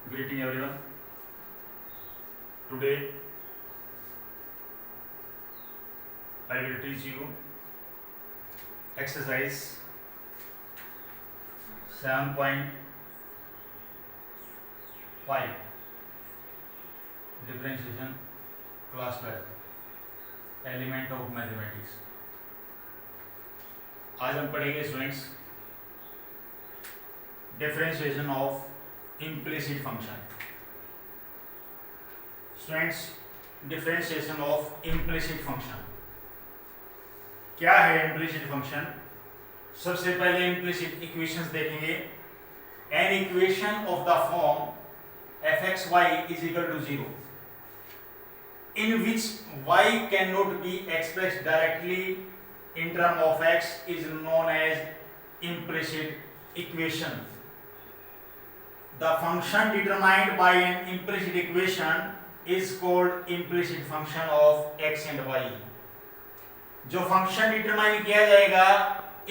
Greeting everyone. Today I will teach you exercise 7.5 differentiation class 12 element of mathematics. आज हम पढ़ेंगे students differentiation of implicit function. Students, differentiation of implicit function. क्या है implicit function? सबसे पहले implicit equations देखेंगे. An equation of the form fxy is equal to 0 in which y cannot be expressed directly in terms of x is known as implicit equation. The function determined by an implicit equation is called implicit function of x and y. जो function determine किया जाएगा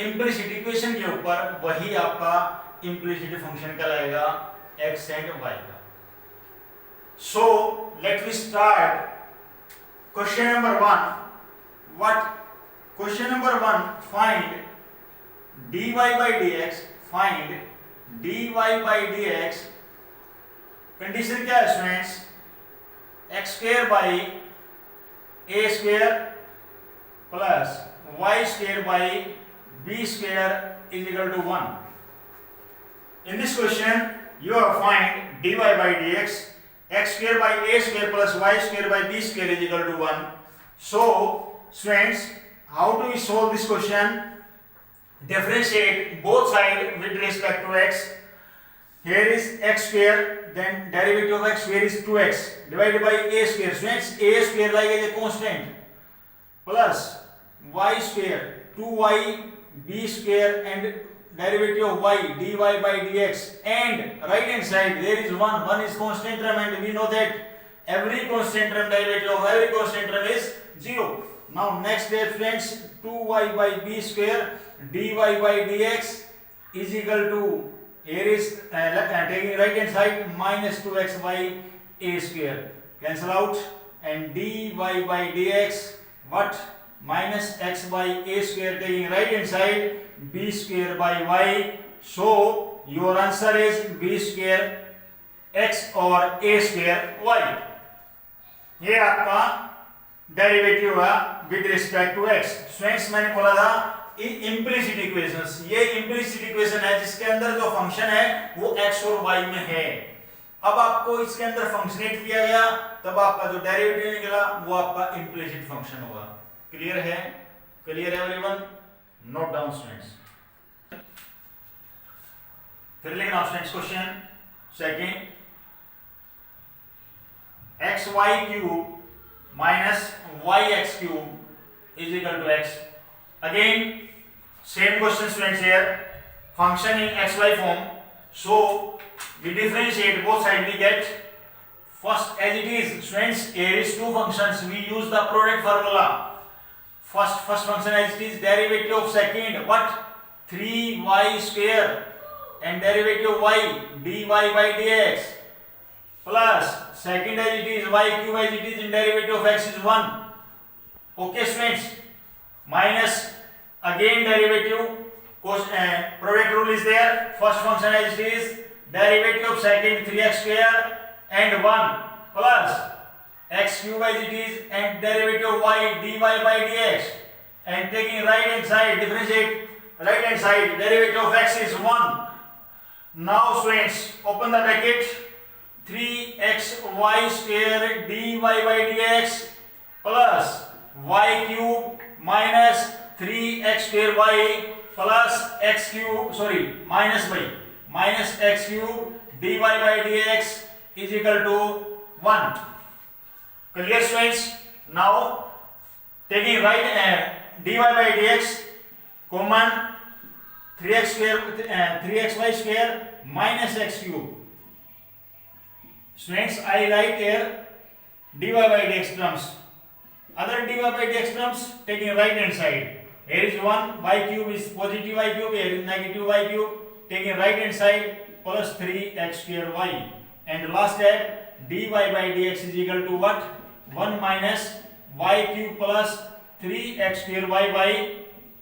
implicit equation के ऊपर वही आपका implicit function कहलाएगा x and y का. So let me start question number 1. What question number 1? Find dy by dx. Find dy by dx. Condition क्या है students? x square by a square plus y square by b square is equal to 1. In this question you have find dy by dx x square by a square plus y square by b square is equal to 1. So students, how do we solve this question? Differentiate both sides with respect to x. Here is x square, then derivative of x square is 2x divided by a square. Students, a square like as a constant plus y square 2y b square and derivative of y dy by dx, and right hand side there is 1 is constant term, and we know that every constant term derivative of every constant term is 0. Now next step friends, 2y by b square dy by dx is equal to, here is taking right hand side minus 2x by a square, cancel out, and dy by dx what? Minus x by a square, taking right hand side b square by y. So your answer is b square x or a square y. ये आपका derivative है with respect to x. Students, मैंने बोला था implicit equations, ये implicit equation है जिसके अंदर जो फंक्शन है वो x और y में है. अब आपको इसके अंदर फंक्शनेट किया गया तब आपका जो डेरिवेटिव निकला वो आपका इम्प्लिसिट फंक्शन होगा. क्लियर है? क्लियर है एवरीवन? Note down students. फिर लिखना students question second, xy cube minus yx cube is equal to x. Again same question students here, function in xy form, so we differentiate both sides, we get first as it is. Students, here is two functions, we use the product formula. First function as it is, derivative of second what? 3y square and derivative of y dy by dx plus second as it is y cube as it is, in derivative of x is 1. Okay students, minus again derivative product rule is there. First function as it is, derivative of second 3x square and 1 plus x cube as it is, and derivative of y dy by dx, and taking right hand side, differentiate right hand side, derivative of x is 1. Now students, open the bracket, 3xy square dy by dx plus y cube minus 3x square y plus x cube, minus x cube dy by dx is equal to 1. Clear students? Now taking right dy by dx common, 3xy square minus x cube. Students, I write here dy by dx terms. Other dy by dx terms taking right hand side. Here is 1, y cube is positive y cube, here is negative y cube, taking right hand side plus 3x square y. and last step dy by dx is equal to what? 1 minus y cube plus 3x square y by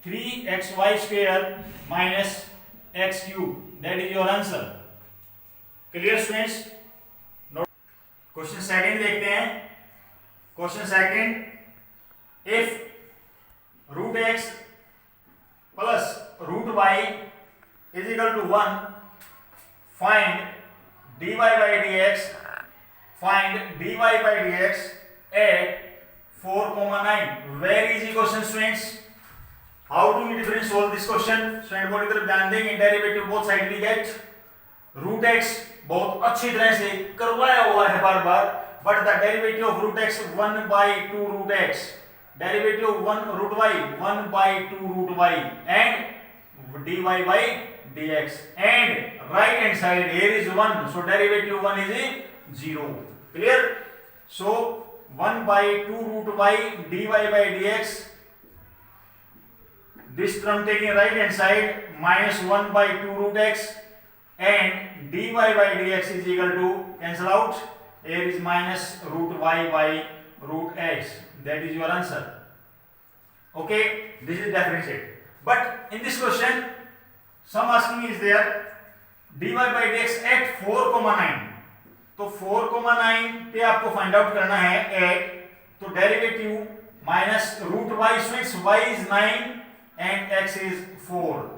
3xy square minus x cube. That is your answer. Clear students? Question second देखते हैं. Question second, if root x plus root y is equal to 1, find dy by dx at 4,9. Very easy question students. How do we differentiate solve this question? Student बोली तरफ ध्यान देंगे. Derivative both side we get root x बहुत अच्छी तरह से करवाया हुआ है बार बार, but the derivative of root x 1 by 2 root x, derivative of 1 root y 1 by 2 root y, and dy by dx, and right hand side here is 1, so derivative 1 is 0. Clear? So 1 by 2 root y dy by dx, this term taking right hand side, minus 1 by 2 root x, and dy by dx is equal to, cancel out, here is minus root y by root x. That is your answer. Okay, this is differentiate. But in this question, some asking is there, dy by dx at 4,9. तो 4,9 पे आपको find out करना है at, तो derivative minus root y, switch y is 9 and x is 4,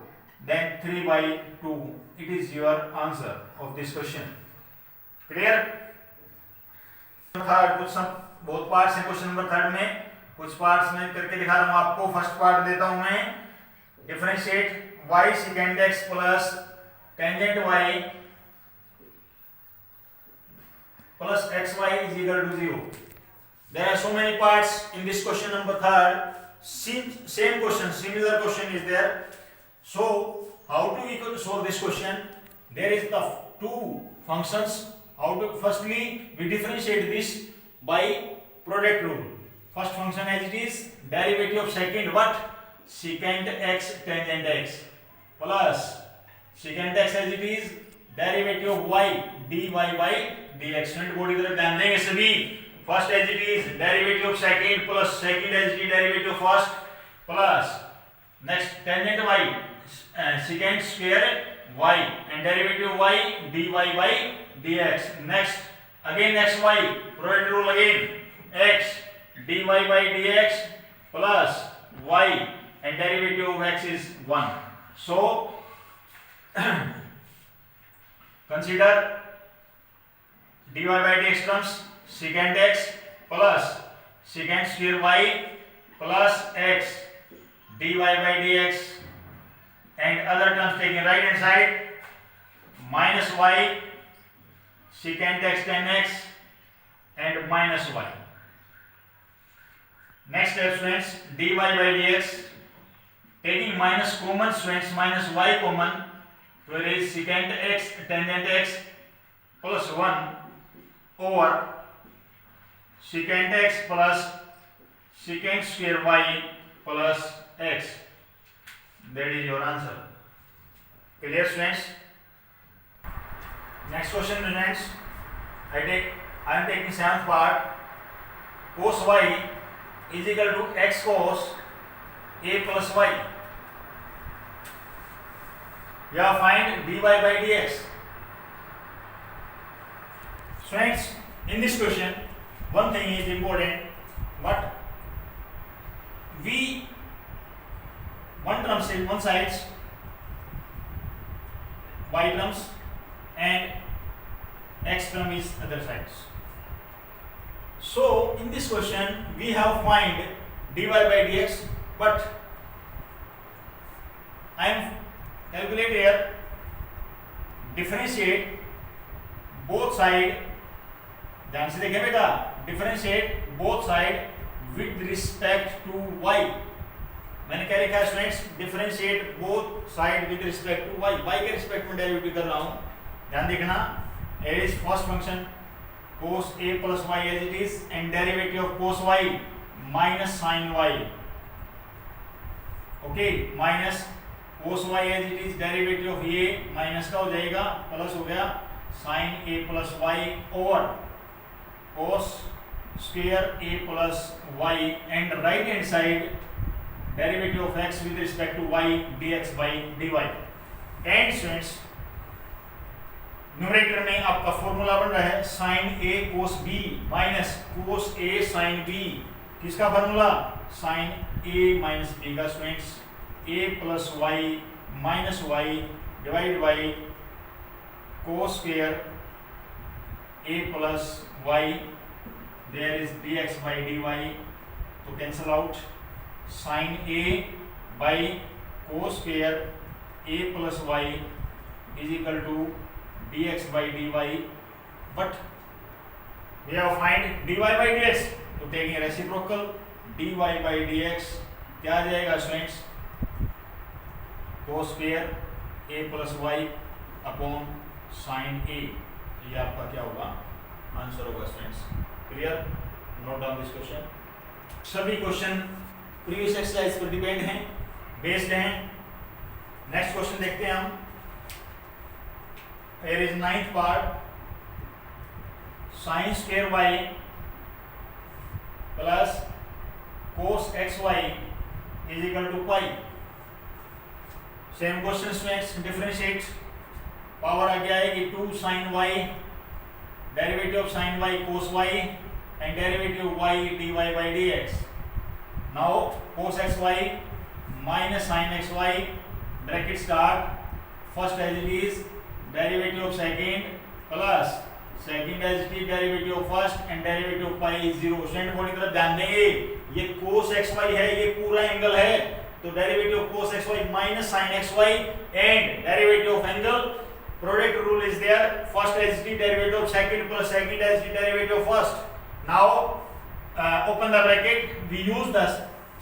then 3 by 2. It is your answer of this question. Clear? Third, कुछ बहुत parts हैं question number third में, कुछ पार्ट्स में करके दिखा रहा हूं आपको. फर्स्ट पार्ट देता हूं मैं, differentiate y secant x plus tangent y plus xy is equal to 0. There are so many parts in this question number third. Same question, similar question is there. So how do we solve this question? There is the two functions. How to, firstly we differentiate this by product rule. First function as it is, derivative of second what? Secant x tangent x plus secant x as it is, derivative of y dy by dx. Student board की तरफ ध्यान देंगे सभी. First as it is, derivative of second plus second as it is, derivative of first plus next tangent y, secant square y, and derivative of y dy by dx. Next again next y, product rule again, x dy by dx plus y, and derivative of x is 1. So consider dy by dx terms, secant x plus secant square y plus x dy by dx, and other terms taking right hand side, minus y secant x tan x and minus y. Next step students, dy by dx, taking minus common students, minus y common, so it is secant x tangent x plus 1 over secant x plus secant square y plus x. That is your answer. Clear students? Next question students, I am taking seventh part. Cos y is equal to x cos a plus y. We have find dy by dx. Students, in this question, one thing is important. What we one terms is one sides, y terms, and x term is other sides. So in this question we have find dy by dx, but I am calculate here, differentiate both side. ध्यान से देखिए बेटा, differentiate both side with respect to y. मैंने क्या लिखा है students? differentiate both side with respect to y. y के रिस्पेक्ट में डेरिवेटिव कर रहा हूं, ध्यान देखना. Here is first function cos a plus y as it is, and derivative of cos y minus sin y. Okay, minus cos y as it is, derivative of a minus का हो जाएगा, plus हो गया sine A plus Y over cos square A plus Y and right hand side derivative of X with respect to Y dx by dy and students numerator में आपका formula बन रहा है sine A cos B minus cos A sine B. किसका formula? Sine A minus B का students A plus Y minus Y divide by cos square A plus Y there is dx by dy तो cancel out sine A by cos square A plus Y is equal to dx by dy but we have find dy by dx तो taking reciprocal dy by dx क्या आ जाएगा students? cos square a plus y upon sine a। ये आपका क्या होगा? Answer होगा students. Clear? Note down this question. सभी क्वेश्चन प्रीवियस एक्सरसाइज पर डिपेंड हैं, बेस्ड हैं। नेक्स्ट क्वेश्चन देखते हैं हम। Here is ninth part sin square y plus cos xy is equal to pi। Same question students, differentiate power आ गया है कि 2 sin y derivative of sin y cos y and derivative y dy by dx। now cos xy minus sin xy bracket start first as it is derivative of second plus second as it is derivative of first and derivative of pi is 0। Student को तरफ ध्यान देंगे, ये cos xy है, ये पूरा angle है, तो derivative of cos xy minus sin xy and derivative of angle product rule is there, first as it is derivative of second plus second as it is derivative of first। now open the bracket, we use the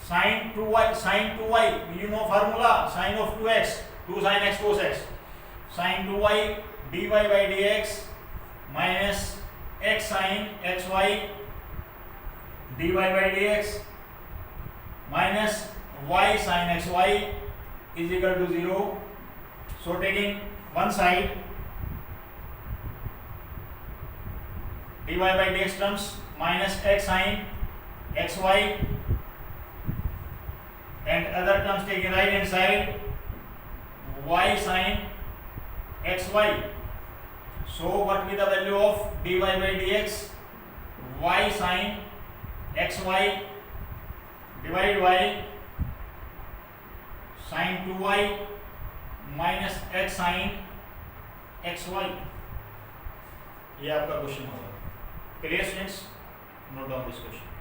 sin 2y you know formula sin of 2x 2 sin x cos x sin 2y dy by dx minus x sin xy dy by dx minus y sin xy is equal to 0। so taking one side dy by dx terms minus x sin xy and other terms taking right hand side y sin xy। so what will be the value of dy by dx? y sin xy divided by sin 2y minus x sin xy। ये आपका question होगा। Clear students? Note down this question.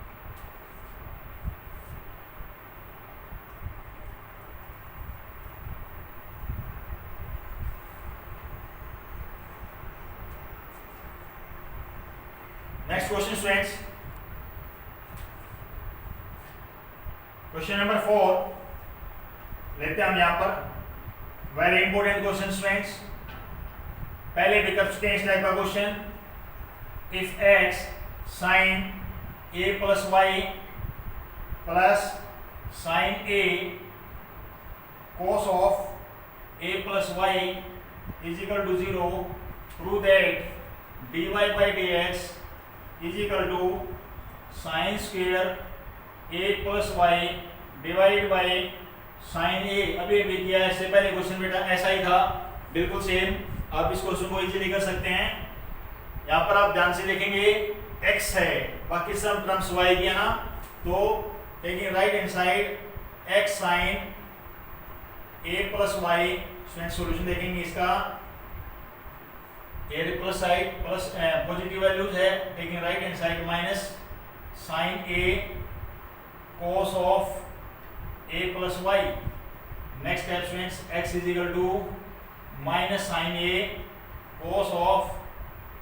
Next question students, question number 4 लेते हैं हम यहाँ पर। Very important question students, पहले भी कर चुके हैं इस टाइप का question. If x sin a plus y plus sine a cos of a plus Y is equal to 0, prove that dy by dx is equal to sine square a plus y divide by sine a। अभी अभी किया है, इससे पहले question बेटा ऐसा ही था, बिल्कुल सेम। आप इस क्वेश्चन को इजीली कर सकते हैं। यहाँ पर आप ध्यान से देखेंगे x है, बाकी सब टर्म्स y किया ना, तो taking right hand side x sine a plus y. Student solution देखेंगे इसका, a plus side plus positive values है, taking right hand side minus sine a cos of a plus y. Next step students, x is equal to minus sine a cos of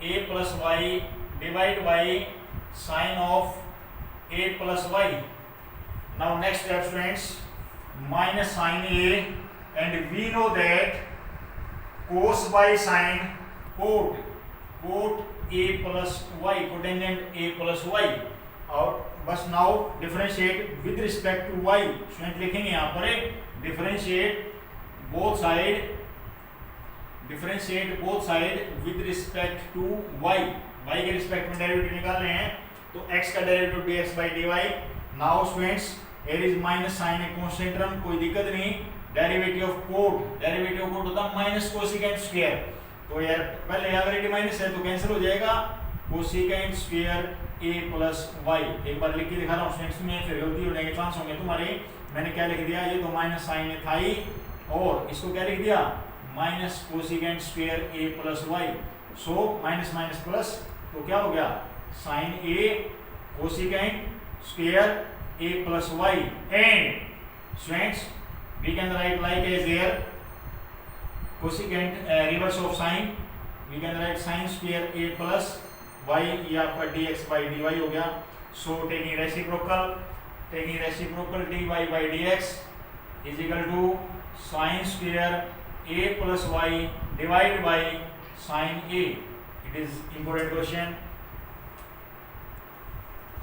a plus y divide by sine of a plus y. Now next step students, minus sine a and we know that cos by sine cot a plus y, cotangent a plus y. और बस now differentiate with respect to y। Student लिखेंगे यहाँ पर differentiate both side differentiate both side with respect to y, y के रिस्पेक्ट में derivative निकाल रहे हैं, तो x का derivative dx by dy। Now students here is minus sine है कांस्टेंट टर्म, कोई दिक्कत नहीं। डेरिवेटिव ऑफ कोट होता है माइनस कोसिकेंट स्क्वायर, तो यार पहले ऑलरेडी माइनस है तो कैंसिल हो जाएगा, cosecant square a plus y. एक बार लिख के दिखा रहा हूँ स्टूडेंट्स में, फिर गलती होने के चांस होंगे तुम्हारे। मैंने क्या लिख दिया, ये तो माइनस साइन में था ही, और इसको क्या लिख दिया, minus cosecant square a plus y. So minus minus plus, तो क्या हो गया, sine a cosecant square a plus Y. And students we can write like as here cosecant reverse of sine, we can write sin square a plus y, ये आपका dx by dy हो गया। so taking reciprocal dy by dx is equal to sin square a plus y divided by sin a। it is important question,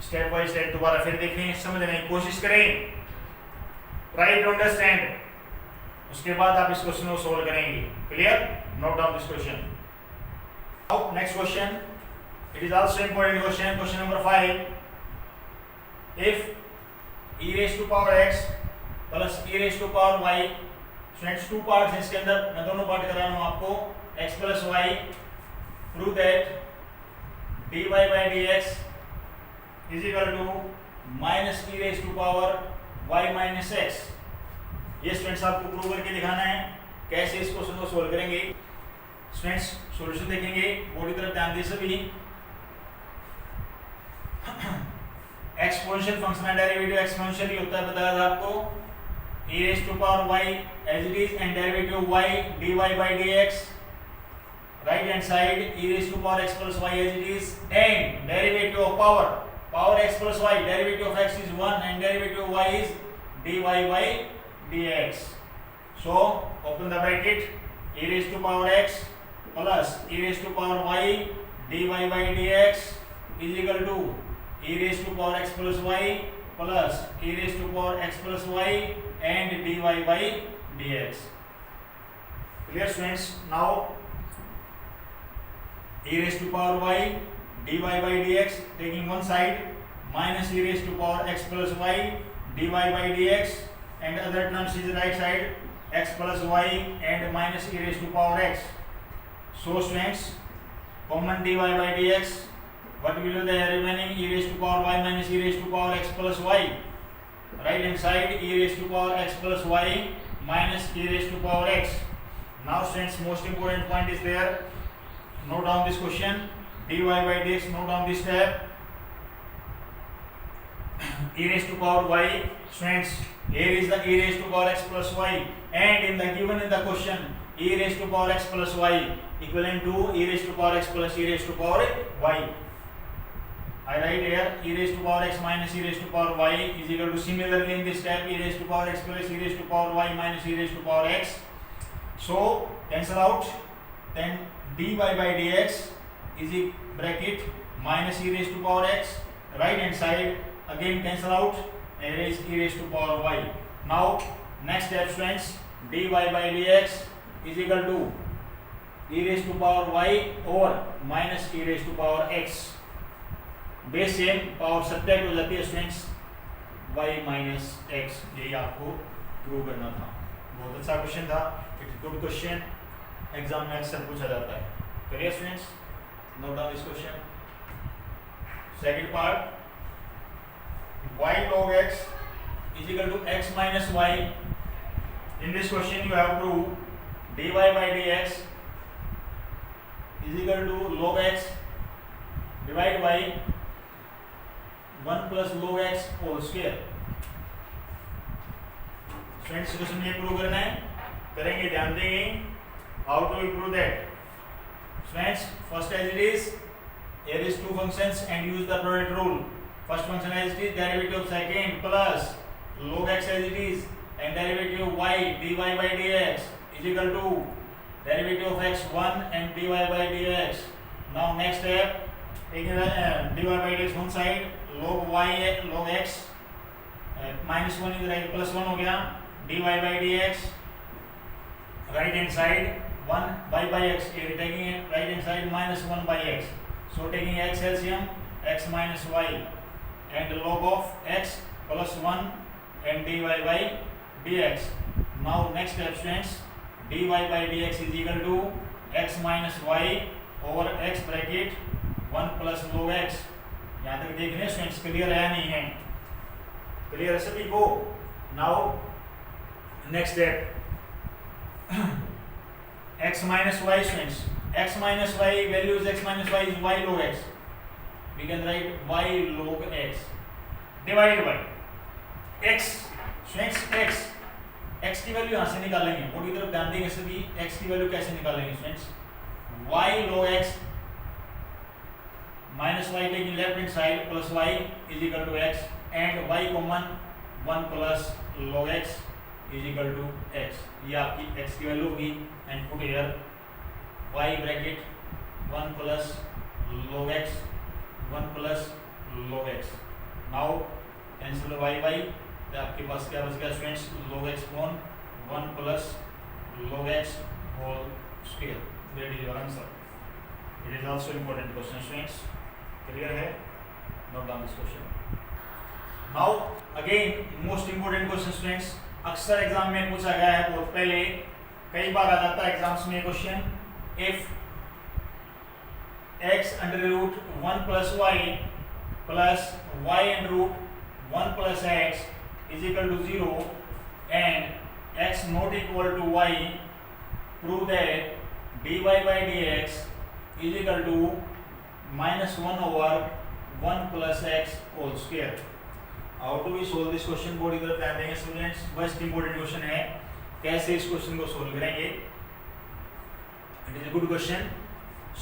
step by step दोबारा फिर देखें, समझने की कोशिश करें, ट्राई टू अंडरस्टैंड, उसके बाद आप इस क्वेश्चन को सोल्व करेंगे। Clear, note down this question. Now next question, it is also important question, question number 5। If e raise to power x plus e raise to power y, students two parts हैं इसके अंदर, मैं दोनों part करा रहा हूं आपको, x plus y, prove that dy by dx is equal to minus e raise to power y minus x। ये स्टूडेंट्स आपको प्रूव करके दिखाना है, कैसे इस क्वेश्चन को सोल्व करेंगे। स्टूडेंट्स सॉल्यूशन देखेंगे, बोर्ड की तरफ ध्यान दें सभी। एक्सपोनेंशियल फंक्शन का डेरिवेटिव एक्सपोनेंशियल ही होता है, बताया था आपको, e raise to power y as it is, and derivative y dy by dx, right hand side e raise to power x plus y as it is, and derivative of power x plus y, derivative of x is 1 and derivative of y is dy by dx. So open the bracket, e raised to power x plus e raised to power y dy by dx is equal to e raised to power x plus y plus e raised to power x plus y and dy by dx. Clear students? Now e raised to power y dy by dx, taking one side, minus e raised to power x plus y dy by dx, and other terms is right side, x plus y and minus e raised to power x. So students, common dy by dx, what will be the remaining, e raised to power y minus e raised to power x plus y, right hand side e raised to power x plus y minus e raised to power x. Now students, most important point is there, note down this question, dy by dx, note down this step, e raised to power y, students, here is the e raised to power x plus y, and in the given in the question, e raised to power x plus y equivalent to e raised to power x plus e raised to power y. I write here e raised to power x minus e raised to power y is equal to, similarly in this step, e raised to power x plus e raised to power y minus e raised to power x. So cancel out, then dy by dx is a bracket minus e raised to power x, right hand side again cancel out, and is e raised to power y. Now next step students, dy by dx is equal to e raised to power y over minus e raised to power x, base same, power subtract हो जाती है students, y minus x, यही आपको prove करना था। बहुत अच्छा question था, इट्स गुड क्वेश्चन, एग्जाम में अक्सर पूछा जाता है। करिए students, note down this question. Second part, y log x is equal to x minus y. In this question you have to dy by dx is equal to log x divided by 1 plus log x whole square. Friends question ये prove करना है, करेंगे, ध्यान देंगे। How to prove that? Friends first as it is, here is two functions and use the product rule. First function as it is, derivative of second plus log x as it is, and derivative of y dy by dx is equal to derivative of x1 and dy by dx. Now next step, taking dy by dx one side, log y log x minus 1 इधर plus 1 हो गया, dy by dx, right hand side 1 by x, taking it right hand side minus 1 by x. So taking x LCM, x minus y and log of x plus 1 and dy by dx. Now next step students, dy by dx is equal to x minus y over x bracket 1 plus log x. यहाँ तक देखने students clear है नहीं है? Clear है सभी को? Now next step x minus y students, x minus y values, x minus y is y log x. We can write y log x divided by x students, x की value यहाँ से निकालेंगे, पूरी तरफ ध्यान देंगे सभी, x की वैल्यू कैसे निकालेंगे students, y log x minus y taking left hand side plus y is equal to x and y common 1 plus log x is equal to x. ये आपकी x की वैल्यू होगी and put here y bracket 1 plus log x 1 plus log x. Now cancel y by, तो आपके पास क्या बच गया students, log x upon 1 plus log x whole square. That is your answer. It is also important question students. Clear है? Note down this question. Now again most important question students, अक्सर exam में पूछा गया है बहुत पहले, कई बार आ जाता है एग्जाम्स में question, if x under root 1 plus y plus y under root 1 plus x is equal to 0 and x not equal to y, prove that dy by dx is equal to minus 1 over 1 plus x whole square. How do we solve this question? Board इधर ध्यान देंगे students, first important question है, कैसे इस question को solve करेंगे. It is a good question.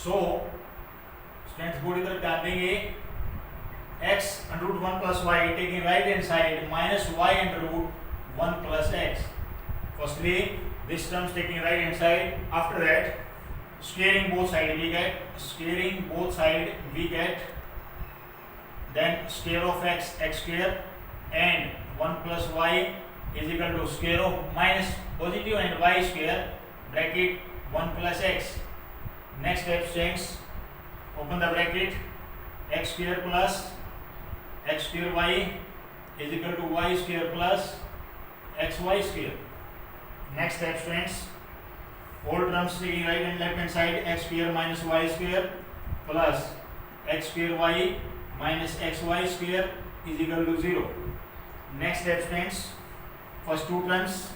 So students board इधर ध्यान देंगे, x under root 1 plus y taking right hand side minus y under root 1 plus x. Firstly this terms taking right hand side, after that squaring both side we get then square of x square and 1 plus y is equal to square of minus positive and y square bracket 1 plus x. Next step students, open the bracket, x square plus x square y is equal to y square plus xy square. Next step students, all terms taking right and left hand side, x square minus y square plus x square y minus xy square is equal to 0. Next step students, first two terms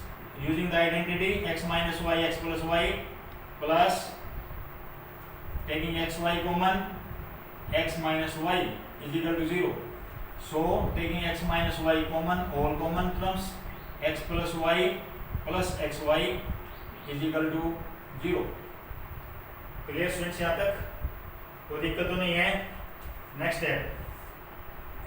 using the identity x minus y x plus y plus taking xy common x minus y is equal to 0. So taking x minus y common, all common terms, x plus y plus xy is equal to 0. Clear students, यहाँ तक कोई दिक्कत तो नहीं है. Next step,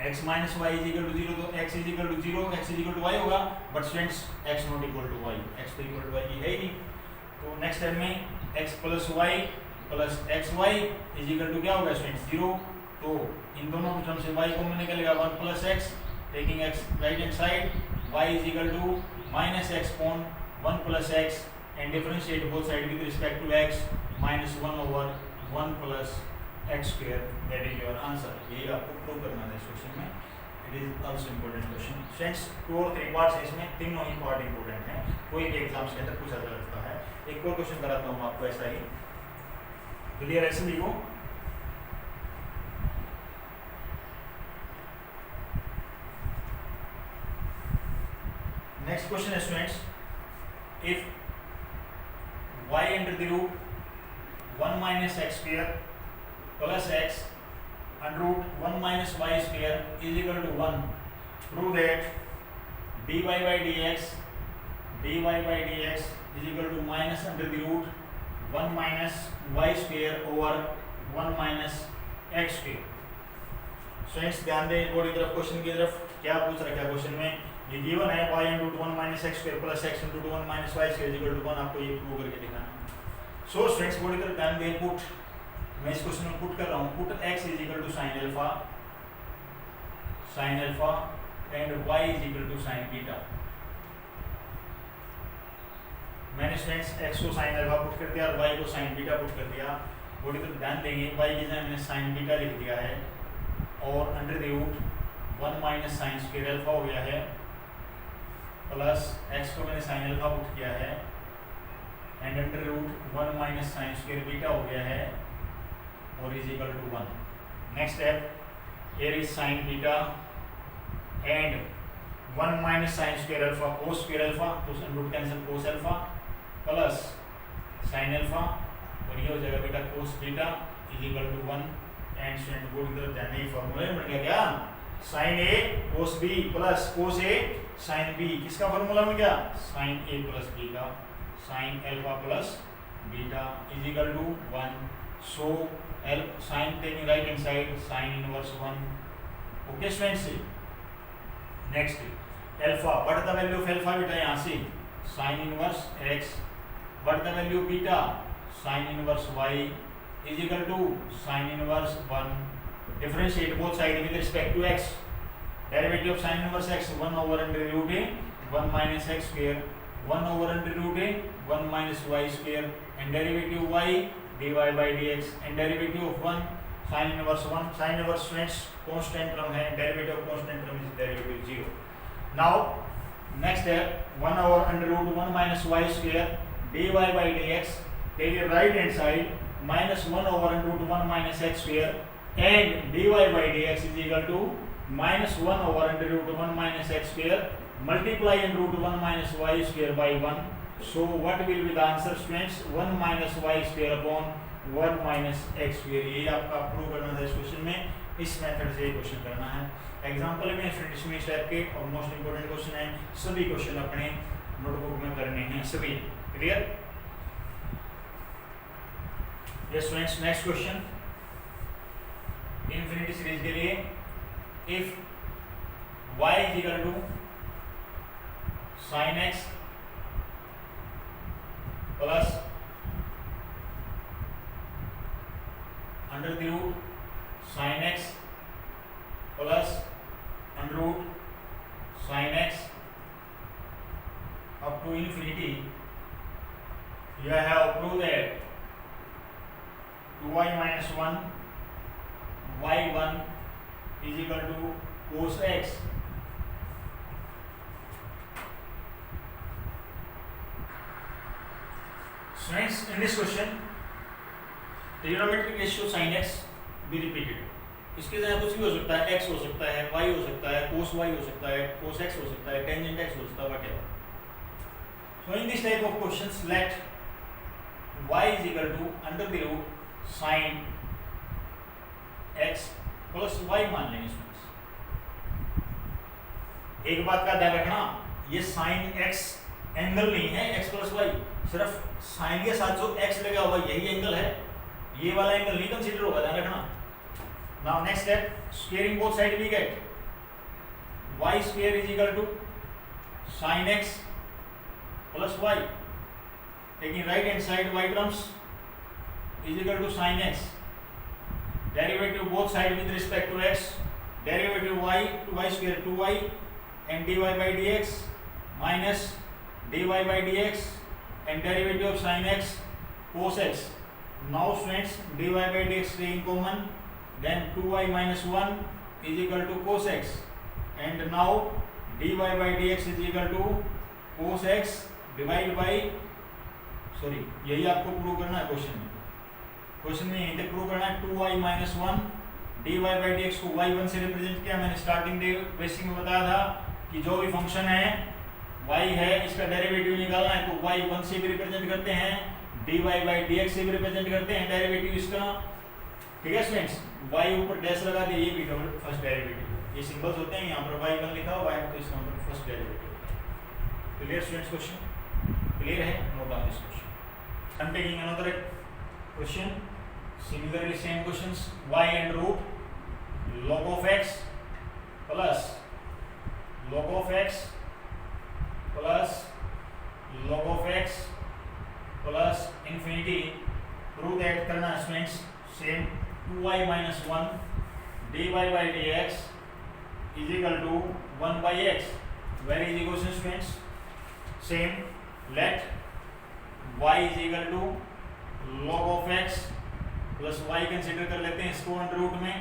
x minus y is equal to 0, तो x is equal to 0, x is equal to y होगा, but students x not equal to y, x तो इक्वल टू y की है ही नहीं. तो नेक्स्ट स्टेप में x plus y plus x y is equal to क्या होगा स्टूडेंट्स 0. तो इन दोनों टर्म से y कॉमन निकलेगा 1 plus x, taking x right hand side, y is equal to minus x upon 1 plus x and differentiate both sides with respect to x minus 1 over 1 plus x square. That is your answer. ये आपको prove करना है इस question में. It is also important question. Since 2 और 3 parts है इसमें, तीनों ही पार्ट इंपॉर्टेंट हैं, कोई भी एग्जाम्स के अंदर पूछा जा सकता है. एक और क्वेश्चन कराता हूँ आपको ऐसा ही. क्लियर है सभी को? नेक्स्ट क्वेश्चन है students, if y under the root 1 minus x square plus x under root 1 minus y square is equal to 1, prove that dy by dx is equal to minus under the root 1 minus y square over 1 minus x square. Students ध्यान दें board की तरफ, question की तरफ. क्या पूछ रखा है क्वेश्चन में? ये गिवन है y into 1 minus x square plus x into 1 minus y square is equal to 1. आपको ये प्रूव करके दिखाना है. सो स्टूडेंट्स बोर्ड की तरफ ध्यान दें. पुट, मैं इस क्वेश्चन में पुट कर रहा हूँ, put x is equal to sin alpha and y is equal to sin beta. मैंने स्टूडेंट्स x को साइन अल्फा पुट कर दिया और y को साइन बीटा पुट कर दिया। थोड़ी तो ध्यान देंगे, y की जगह मैंने साइन बीटा लिख दिया है और under the root 1 minus sine square alpha हो गया है, प्लस x को मैंने साइन अल्फा पुट किया है and under root 1 minus sine square beta हो गया है और is equal to 1। Next step, here is sin beta and 1 minus sin square alpha cos square alpha, तो root cancel cos alpha plus sin alpha और ये हो जाएगा beta cos beta is equal to 1 and student को इधर जाने ही formula बन गया क्या, sin a cos b plus cos a sin b, किसका फार्मूला बन गया, sin a प्लस b का, sin alpha plus beta is equal to 1। So sin taking right hand side sin inverse 1। Okay students, next alpha, what the value of alpha beta यहाँ से sin inverse x, what the value of beta sin inverse y is equal to sin inverse 1। Differentiate both side with respect to x, derivative of sin inverse x 1 over under root a 1 minus x square 1 over under root a 1 minus y square and derivative y dy by dx and derivative of 1 sin inverse 1, sin inverse students constant term है, derivative of constant term is derivative 0। Now next है 1 over under root 1 minus y square dy by dx, take the right hand side minus 1 over under root 1 minus x square and dy by dx is equal to minus 1 over under root 1 minus x square multiply in root 1 minus y square by 1। So what will be the answer students, 1 minus y square upon 1 minus x square। ये आपका prove करना था इस question में, इस method से question करना है। एग्जांपल में स्टूडेंट्स में इस टाइप के और मोस्ट इंपोर्टेंट क्वेश्चन है, सभी क्वेश्चन अपने नोटबुक में करने हैं सभी, clear. Yes students, next question infinity series के लिए, if y is equal to sin x plus under the root sin x plus under root sin x up to infinity, you have proved that 2y minus 1 y1 is equal to cos x। Friends, in this question, trigonometric ratio sin x be repeated। इसके जगह कुछ भी हो सकता है, x हो सकता है, y हो सकता है, cos y हो सकता है, cos x हो सकता है, tangent x हो सकता है, whatever। So in this type of questions, let y is equal to under the root sin x plus y मान लेंगे स्टूडेंट्स। एक बात का ध्यान रखना, ये sin x एंगल नहीं है x प्लस वाई, सिर्फ साइन के साथ जो x लगा हुआ यही एंगल है, ये वाला एंगल नहीं कंसीडर होगा, ध्यान रखना। Now next step, squaring both side we get y square is equal to sin x plus y, taking right hand side y terms is equal to sin x, derivative both side with respect to x, derivative y to y square 2y and dy by dx minus dy by dx and derivative of sin x cos x। Now students, dy by dx taking common, then 2y minus 1 is equal to cos x and now dy by dx is equal to cos x divided by, sorry यही आपको prove करना है question में, question में यहीं तक prove करना है। 2y minus 1 dy by dx को y1 से रिप्रेजेंट किया, मैंने स्टार्टिंग डे बेसिक में बताया था कि जो भी फंक्शन है y है, इसका डेरिवेटिव निकालना है तो y1 से भी रिप्रेजेंट करते हैं, dy by dx से भी रिप्रेजेंट करते हैं डेरिवेटिव इसका, ठीक है स्टूडेंट्स। y ऊपर डैश लगा दिया, ये भी फर्स्ट डेरिवेटिव, ये सिंबल्स होते हैं, यहाँ पर y1 लिखा हुआ है तो इसका मतलब first derivative. Clear students, question clear है, note down this question. I am taking another question, similarly same questions, y and root log of x plus log of x plus log of x plus infinity, prove that करना students, same 2y minus 1 dy by dx is equal to 1 by x। Where is the equation students? Same, let y is equal to log of x plus y consider कर लेते हैं इसको under root में.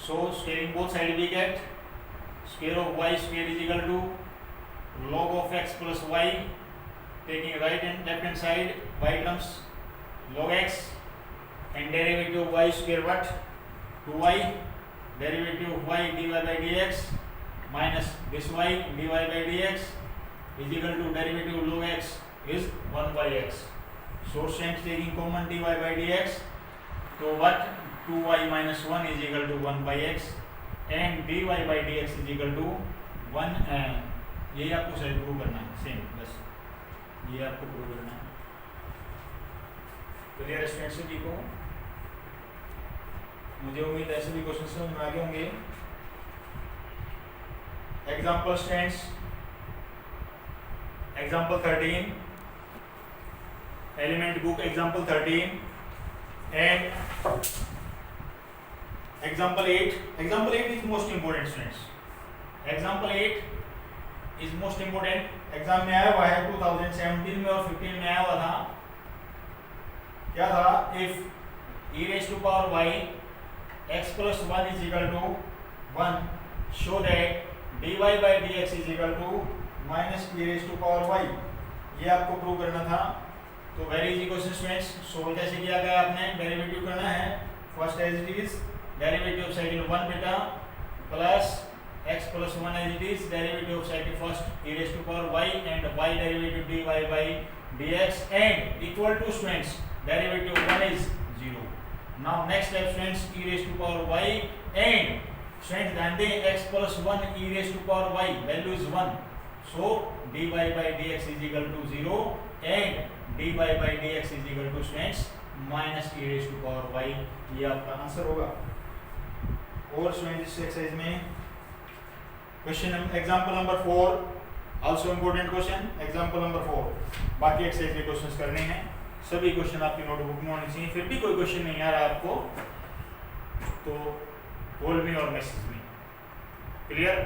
So squaring both side we get square of y square is equal to log of x plus y. Taking right and left hand side, y comes log x and derivative of y square what? 2y. Derivative of y dy by dx minus this y dy by dx is equal to derivative of log x is 1 by x. So since taking common dy by dx, so what? 2y minus 1 is equal to 1 by x and dy by dx is equal to 1 and यही आपको side prove करना है. Same बस ये आपको prove करना है. Clear students सभी को? मुझे उम्मीद है सभी क्वेश्चन समझ में आ गए होंगे. Example students, example 13, element book example 13 and example 8. Example 8 is most important students. Example 8 is most important. Exam में आया हुआ है 2017 में और 15 में आया हुआ था. क्या था? If e raised to power y x plus 1 is equal to 1, show that dy by dx is equal to minus e raised to power y. ये आपको प्रूव करना था. तो very easy question students. So जैसे किया गया आपने derivative करना है. First as it is derivative of cycle 1 beta plus x plus 1 as it is, derivative of cycle first e raised to power y and y derivative dy by dx and equal to students derivative of 1 is 0. Now next step students, e raised to power y and students ध्यान दें x plus 1 e raised to power y value is 1, so dy by dx is equal to 0 and dy by dx is equal to students minus e raised to power y. ये आपका answer होगा. और students इस exercise में question example number 4 also important question. Example number 4 बाकी exercise के questions करने हैं. सभी क्वेश्चन आपकी नोटबुक में होने चाहिए. फिर भी कोई क्वेश्चन नहीं आ रहा आपको तो कॉल मी और मैसेज मी. क्लियर?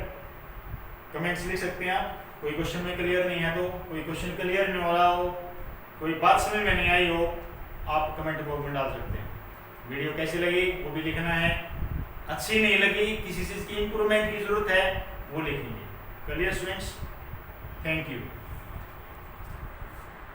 कमेंट्स लिख सकते हैं आप. कोई क्वेश्चन में क्लियर नहीं है तो, कोई क्वेश्चन क्लियर नहीं हो रहा हो, कोई बात समझ में नहीं आई हो, आप कमेंट बॉक्स में डाल सकते हैं. वीडियो कैसी लगी वो भी लिखना है. अच्छी नहीं लगी, किसी चीज़ की इंप्रूवमेंट की जरूरत है वो लिखेंगे. Clear students? Thank you.